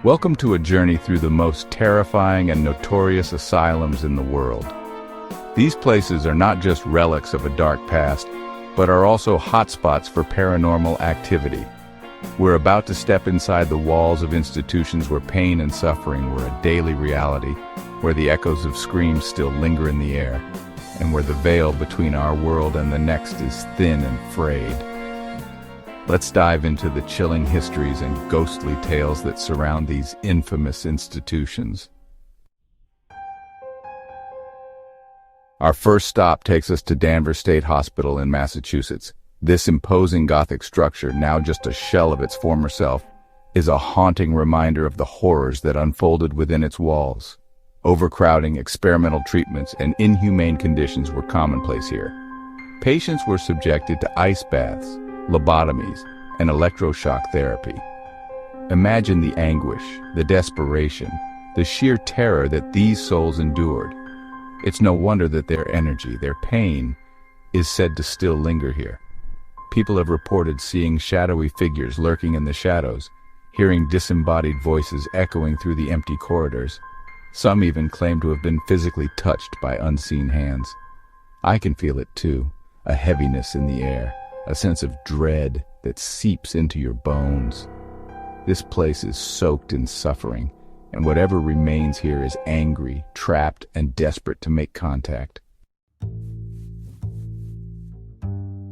Welcome to a journey through the most terrifying and notorious asylums in the world. These places are not just relics of a dark past, but are also hotspots for paranormal activity. We're about to step inside the walls of institutions where pain and suffering were a daily reality, where the echoes of screams still linger in the air, and where the veil between our world and the next is thin and frayed. Let's dive into the chilling histories and ghostly tales that surround these infamous institutions. Our first stop takes us to Danvers State Hospital in Massachusetts. This imposing Gothic structure, now just a shell of its former self, is a haunting reminder of the horrors that unfolded within its walls. Overcrowding, experimental treatments, and inhumane conditions were commonplace here. Patients were subjected to ice baths, lobotomies, and electroshock therapy. Imagine the anguish, the desperation, the sheer terror that these souls endured. It's no wonder that their energy, their pain, is said to still linger here. People have reported seeing shadowy figures lurking in the shadows, hearing disembodied voices echoing through the empty corridors. Some even claim to have been physically touched by unseen hands. I can feel it too, a heaviness in the air, a sense of dread that seeps into your bones. This place is soaked in suffering, and whatever remains here is angry, trapped, and desperate to make contact.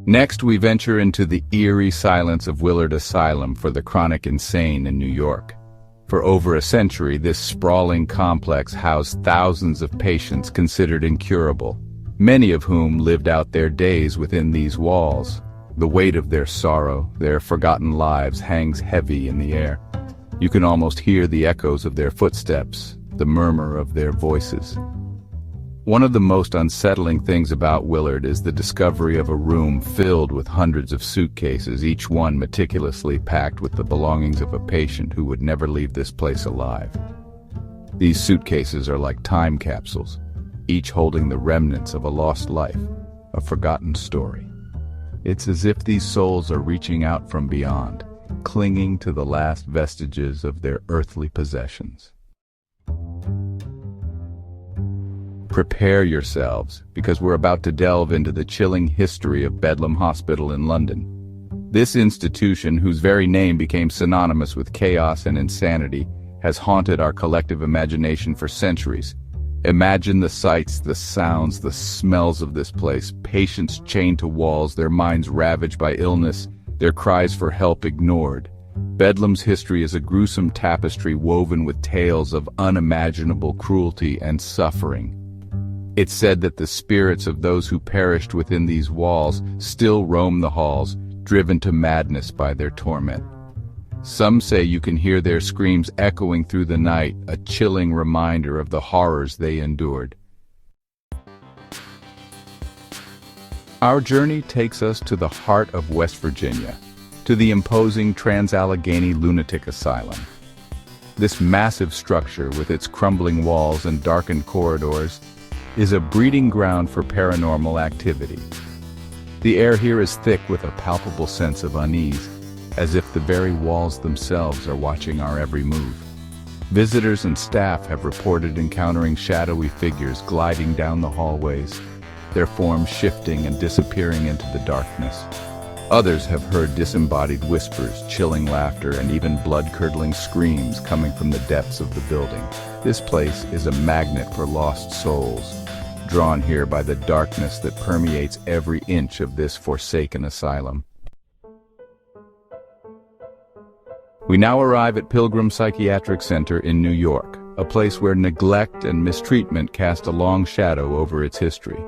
Next, we venture into the eerie silence of Willard Asylum for the chronic insane in New York. For over a century, this sprawling complex housed thousands of patients considered incurable, many of whom lived out their days within these walls. The weight of their sorrow, their forgotten lives, hangs heavy in the air. You can almost hear the echoes of their footsteps, the murmur of their voices. One of the most unsettling things about Willard is the discovery of a room filled with hundreds of suitcases, each one meticulously packed with the belongings of a patient who would never leave this place alive. These suitcases are like time capsules, each holding the remnants of a lost life, a forgotten story. It's as if these souls are reaching out from beyond, clinging to the last vestiges of their earthly possessions. Prepare yourselves, because we're about to delve into the chilling history of Bedlam Hospital in London. This institution, whose very name became synonymous with chaos and insanity, has haunted our collective imagination for centuries. Imagine the sights, the sounds, the smells of this place, patients chained to walls, their minds ravaged by illness, their cries for help ignored. Bedlam's history is a gruesome tapestry woven with tales of unimaginable cruelty and suffering. It's said that the spirits of those who perished within these walls still roam the halls, driven to madness by their torment. Some say you can hear their screams echoing through the night, a chilling reminder of the horrors they endured. Our journey takes us to the heart of West Virginia, to the imposing Trans-Allegheny Lunatic Asylum. This massive structure, with its crumbling walls and darkened corridors, is a breeding ground for paranormal activity. The air here is thick with a palpable sense of unease, as if the very walls themselves are watching our every move. Visitors and staff have reported encountering shadowy figures gliding down the hallways, their forms shifting and disappearing into the darkness. Others have heard disembodied whispers, chilling laughter, and even blood-curdling screams coming from the depths of the building. This place is a magnet for lost souls, drawn here by the darkness that permeates every inch of this forsaken asylum. We now arrive at Pilgrim Psychiatric Center in New York, a place where neglect and mistreatment cast a long shadow over its history.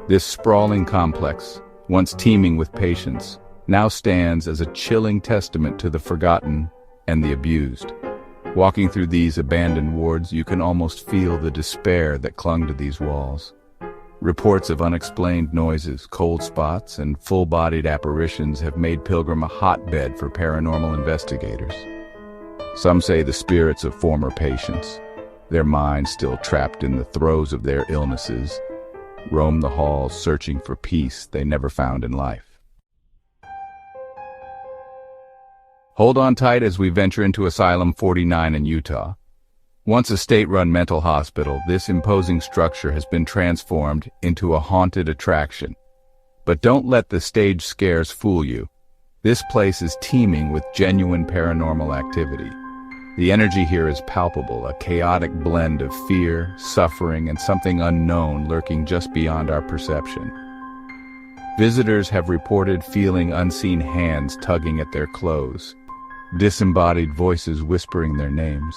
This sprawling complex, once teeming with patients, now stands as a chilling testament to the forgotten and the abused. Walking through these abandoned wards, you can almost feel the despair that clung to these walls. Reports of unexplained noises, cold spots, and full-bodied apparitions have made Pilgrim a hotbed for paranormal investigators. Some say the spirits of former patients, their minds still trapped in the throes of their illnesses, roam the halls searching for peace they never found in life. Hold on tight as we venture into Asylum 49 in Utah. Once a state-run mental hospital, this imposing structure has been transformed into a haunted attraction. But don't let the stage scares fool you. This place is teeming with genuine paranormal activity. The energy here is palpable, a chaotic blend of fear, suffering, and something unknown lurking just beyond our perception. Visitors have reported feeling unseen hands tugging at their clothes, disembodied voices whispering their names,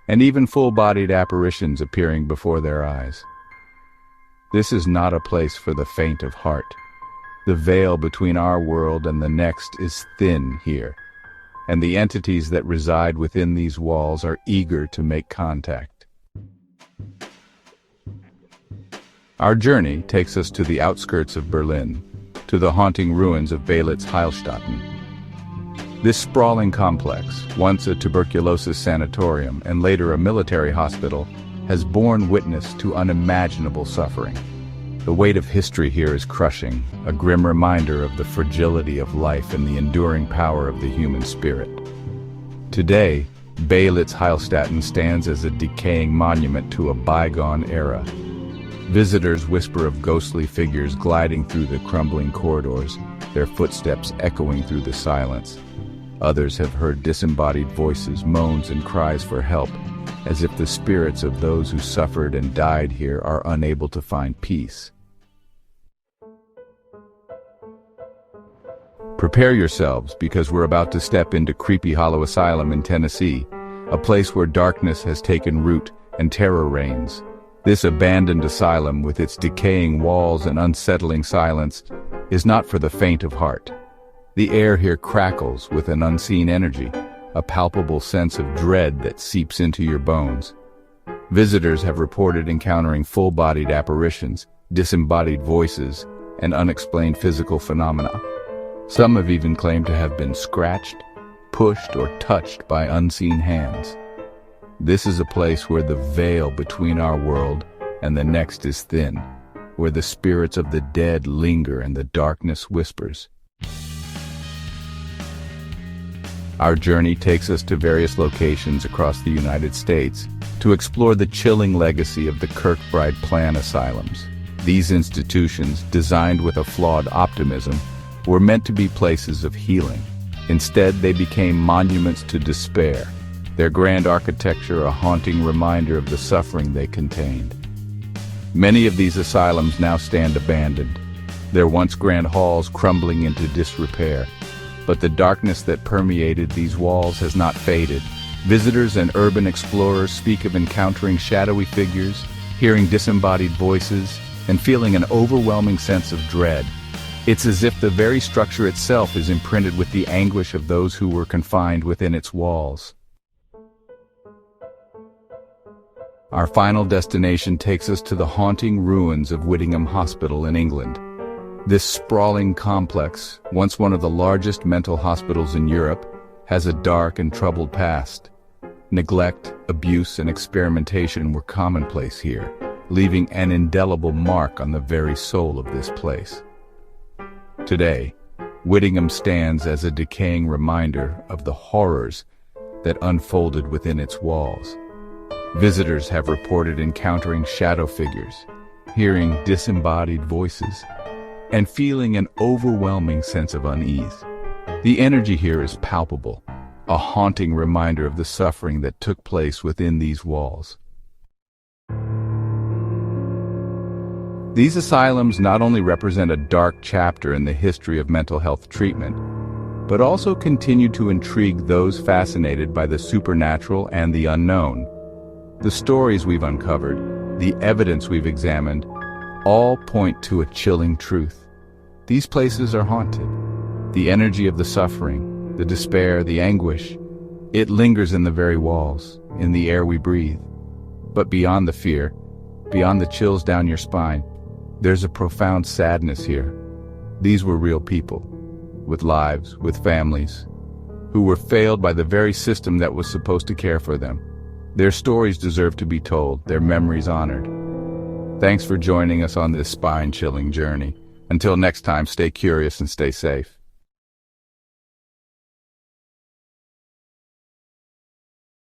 and even full-bodied apparitions appearing before their eyes. This is not a place for the faint of heart. The veil between our world and the next is thin here, and the entities that reside within these walls are eager to make contact. Our journey takes us to the outskirts of Berlin, to the haunting ruins of Beelitz Heilstätten. This sprawling complex, once a tuberculosis sanatorium and later a military hospital, has borne witness to unimaginable suffering. The weight of history here is crushing, a grim reminder of the fragility of life and the enduring power of the human spirit. Today, Beelitz Heilstätten stands as a decaying monument to a bygone era. Visitors whisper of ghostly figures gliding through the crumbling corridors, their footsteps echoing through the silence. Others have heard disembodied voices, moans, and cries for help, as if the spirits of those who suffered and died here are unable to find peace. Prepare yourselves, because we're about to step into Creepy Hollow Asylum in Tennessee, a place where darkness has taken root and terror reigns. This abandoned asylum, with its decaying walls and unsettling silence, is not for the faint of heart. The air here crackles with an unseen energy, a palpable sense of dread that seeps into your bones. Visitors have reported encountering full-bodied apparitions, disembodied voices, and unexplained physical phenomena. Some have even claimed to have been scratched, pushed, or touched by unseen hands. This is a place where the veil between our world and the next is thin, where the spirits of the dead linger and the darkness whispers. Our journey takes us to various locations across the United States to explore the chilling legacy of the Kirkbride Plan asylums. These institutions, designed with a flawed optimism, were meant to be places of healing. Instead, they became monuments to despair, their grand architecture a haunting reminder of the suffering they contained. Many of these asylums now stand abandoned, their once grand halls crumbling into disrepair. But the darkness that permeated these walls has not faded. Visitors and urban explorers speak of encountering shadowy figures, hearing disembodied voices, and feeling an overwhelming sense of dread. It's as if the very structure itself is imprinted with the anguish of those who were confined within its walls. Our final destination takes us to the haunting ruins of Whittingham Hospital in England. This sprawling complex, once one of the largest mental hospitals in Europe, has a dark and troubled past. Neglect, abuse, and experimentation were commonplace here, leaving an indelible mark on the very soul of this place. Today, Whittingham stands as a decaying reminder of the horrors that unfolded within its walls. Visitors have reported encountering shadow figures, hearing disembodied voices, and feeling an overwhelming sense of unease. The energy here is palpable, a haunting reminder of the suffering that took place within these walls. These asylums not only represent a dark chapter in the history of mental health treatment, but also continue to intrigue those fascinated by the supernatural and the unknown. The stories we've uncovered, the evidence we've examined, all point to a chilling truth. These places are haunted. The energy of the suffering, the despair, the anguish, it lingers in the very walls, in the air we breathe. But beyond the fear, beyond the chills down your spine, there's a profound sadness here. These were real people, with lives, with families, who were failed by the very system that was supposed to care for them. Their stories deserve to be told, their memories honored. Thanks for joining us on this spine-chilling journey. Until next time, stay curious and stay safe.